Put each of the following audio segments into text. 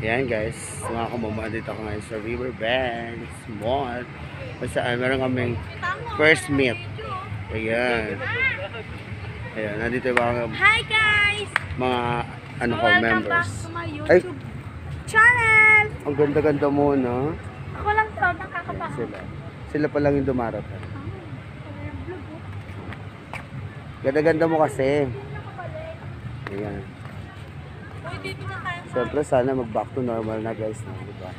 Ayan guys, mga kamama, dito ako ngayon sa Riverbanks Mall. Kasi meron kaming first meet. Ayan. Ayan, nandito yung mga, hi guys! Mga ano ko, Welcome members. back to my YouTube channel! Ang ganda-ganda mo, no? Ako lang to, nakakapaka. Sila pa lang yung dumarating. Ganda-ganda mo kasi. Ayan. Dito na tayo. Siyempre sana mag-back to normal na guys, no? Diba?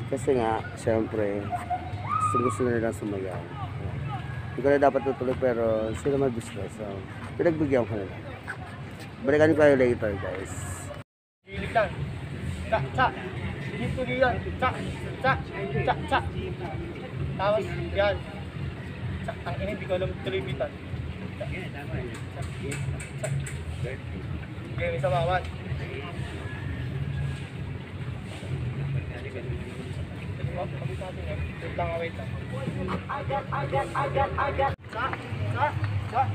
Kasi nga, siyempre, gusto na nilang sumayaw. Hindi ko na dapat tutuloy pero sila mag-gusto. So, pinagbigyan ko na lang. Balikan ko kayo later guys. Gilig lang. Tsak, tsak. Dito yan. Tsak, tsak, tsak, tsak. Tapos, yan. Tsak, ang ina, hindi ko alam tuloy bitan. Tsak, tsak, tsak. Okay, isa bawat. Wait lang, wait lang. Tsak, tsak, tsak.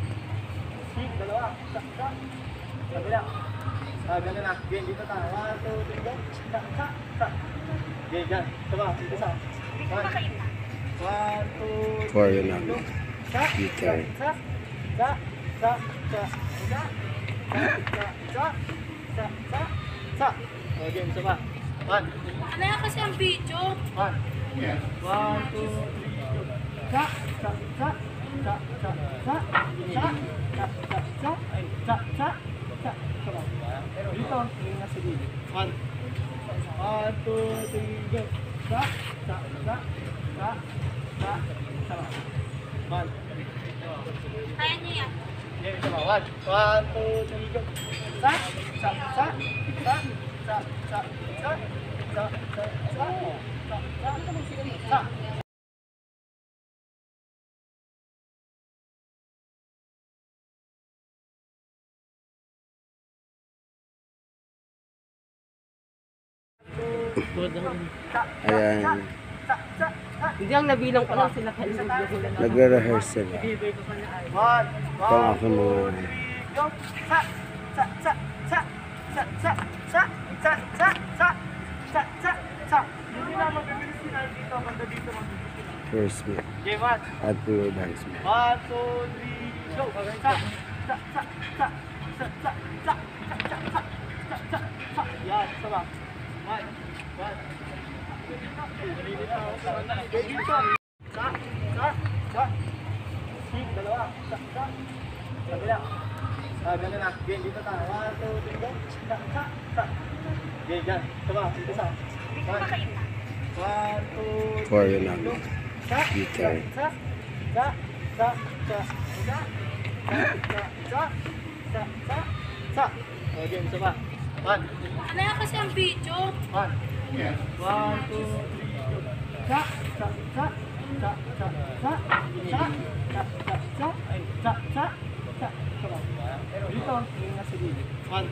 Dalawa. Tsak, tsak. Kabila. Ganun na. Game, dito tayo. 1, 2, 3, go. Tsak, tsak, tsak. Game, dyan. Tama, dito sa. 1, 2, 3, For you lang. go. Tsak, Okay. tsak, tsak, tsak, tsak, tsak, tsak, tsak, tsak, tsak, tsak. O, game, isa pa. 1, Ano yan kasi ang video? 1, 2, 3, go. Tsak, tsak, tsak, tsak, tsak, tsak, tsak, tsak, tsak, tsak, ay, tsak, tsak, tsak, tsak. Dito, yung nasa gilid. 1, 2, 3, go. Tsak, tsak, tsak, tsak, tsak, tsak. 1. Kaya niyo yan. Game sa bawat. 1, 2, 3, go. Tsak, tsak, tsak, tsak, tsak, tsak, tsak, tsak, tsak, tsak, tsak. Ayan. Hindi ang nabilang ko lang sila kayo. Nagre-rehearse sila. 1, Ito ang aking mga... go. Tsak, tsak, tsak, tsak, tsak, tsak, tsak, tsak, tsak, tsak, tsak, tsak, tsak. Hindi na magbibilis sila dito. Banda dito magbibilis sila. First meet. Game 1. At Riverbanks Mall. 1, 2, 3, go. Tsak, tsak, tsak, tsak, tsak, tsak, tsak, tsak, tsak, tsak, tsak, tsak, tsak. Yan, sama. 1, 1. Dito. Tsak, tsak, tsak. Sik, dalawa. Tsak, tsak. Kabila. Ganun na. Game, dito tayo. 1, 2, 3, go. Tsak, tsak, tsak. Game, dyan. Sama, dito sa. 1, 2, For you lang. go. Tsak, Okay. tsak, tsak, tsak, tsak, tsak, tsak, tsak, tsak, tsak, tsak, tsak. O, game, isa pa. 1, Ano yan kasi ang video? 1, 1, 2, 3, go. Tsak, tsak, tsak, tsak, tsak, tsak, tsak, tsak, tsak, tsak, ay, tsak, tsak, tsak, tsak. Dito, yung nasa gilid. 1,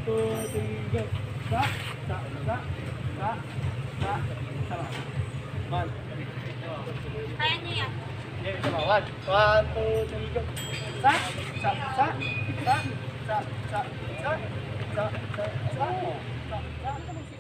2, 3, go. Tsak, tsak, tsak, tsak, tsak, tsak. 1. Kaya niyo yan. Game, isa pa. 1, 2, 3, go. Tsak, tsak, tsak, tsak, tsak, tsak, tsak, tsak, tsak, tsak, tsak, tsak.